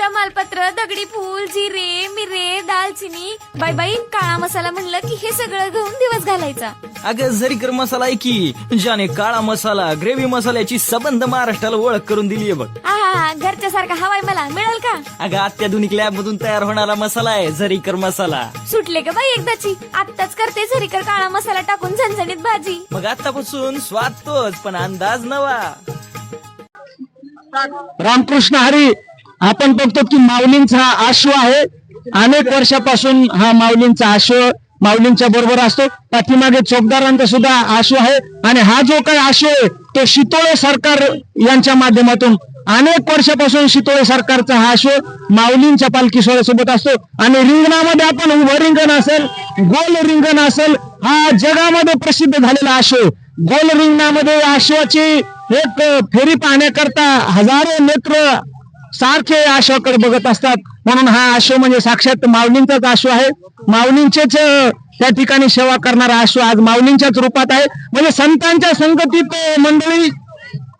तमालपत्र, दगडी फूल, जिरे, मिरे, दालचिनी, बाई बाई काळा मसाला म्हणलं की हे सगळं घेऊन दिवस घालायचा. अगं झरीकर मसाला आहे की ज्याने काळा मसाला ग्रेव्ही मसाल्याची सबंध महाराष्ट्राला ओळख करून दिलीये बघ. आहा घरच्या सारखा हवाय मला मिळेल का? अगं अत्याधुनिक लॅब मधून तयार होणारा मसाला आहे झरीकर मसाला. सुटले का बाई एकदाची? आत्ताच करते झरीकर काळा मसाला टाकून झणझणीत भाजी. मग आतापासून स्वाद तोच पण अंदाज नवा. रामकृष्ण हरी. आपण बघतो की माऊलींचा हा आशू आहे. अनेक वर्षापासून हा माऊलींचा आशू माऊलींच्या बरोबर असतो. पाठीमागे चोपदारांचा सुद्धा आशू आहे आणि हा जो काही आशू आहे तो शितोळे सरकार यांच्या माध्यमातून अनेक वर्षापासून शितोळे सरकारचा हा आशू माऊलींच्या पालखी सोहळ्यासोबत असतो. आणि रिंगणामध्ये आपण उभं रिंगण असेल, गोल रिंगण असेल, हा जगामध्ये प्रसिद्ध झालेला आशू. गोल रिंगणामध्ये आशूची एक फेरी पाहण्याकरता हजारो नेत्र सारखे आशूकडे बघत असतात. म्हणून हा आशू म्हणजे साक्षात माऊलींचाच आशू आहे. माऊलींचेच त्या ठिकाणी सेवा करणारा आशू आज माऊलींच्याच रूपात आहे. म्हणजे संतांच्या संगतीत मंडळी,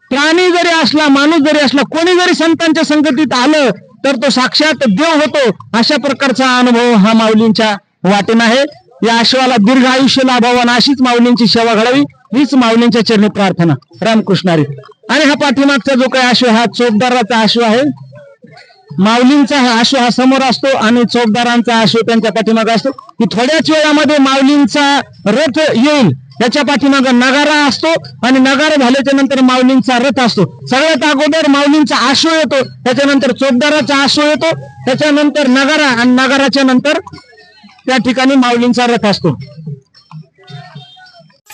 प्राणी जरी असला, माणूस जरी असला, कोणी जरी संतांच्या संगतीत आलं तर तो साक्षात देव होतो. अशा प्रकारचा अनुभव हा माऊलींच्या वाटेन आहे. या आशुवाला दीर्घ आयुष्य लाभावं आणि अशीच माऊलींची सेवा घडावी हीच माऊलींच्या चरणी प्रार्थना. रामकृष्ण हरी. आणि हा पाठीमागचा जो काही आशू हा चोपदाराचा आशू आहे. माऊलींचा हा आशू हा समोर असतो आणि चोपदारांचा आशू त्यांच्या पाठीमागे असतो. की थोड्याच वेळामध्ये माऊलींचा रथ येईल. त्याच्या पाठीमागे नगारा असतो आणि नगारा झाल्याच्या नंतर माऊलींचा रथ असतो. सगळ्यात अगोदर माऊलींचा आशू येतो, त्याच्यानंतर चोपदाराचा आशू येतो, त्याच्यानंतर नगारा आणि नगाराच्या नंतर त्या ठिकाणी माऊलींचा रथ असतो.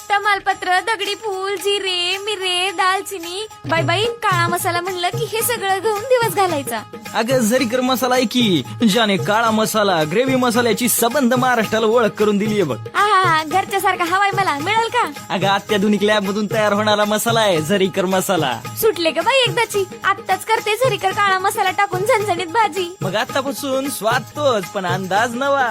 तमालपत्र, दगडी फूल, जिरे, मिरे, दालचिनी, बाई बाई काळा मसाला म्हणलं की हे सगळं घेऊन दिवस घालायचा. अगं झरीकर मसाला आहे की ज्याने काळा मसाला ग्रेव्ही मसाल्याची सबंध महाराष्ट्राला ओळख करून दिलीये बघ. आहा घरच्या सारखा हवाय मला मिळेल का? अगं अत्याधुनिक लॅब मधून तयार होणारा मसाला आहे झरीकर मसाला. सुटले का बाई एकदाची? आत्ताच करते झरीकर काळा मसाला टाकून झणझणीत भाजी. मग आतापासून स्वाद तोच पण अंदाज नवा.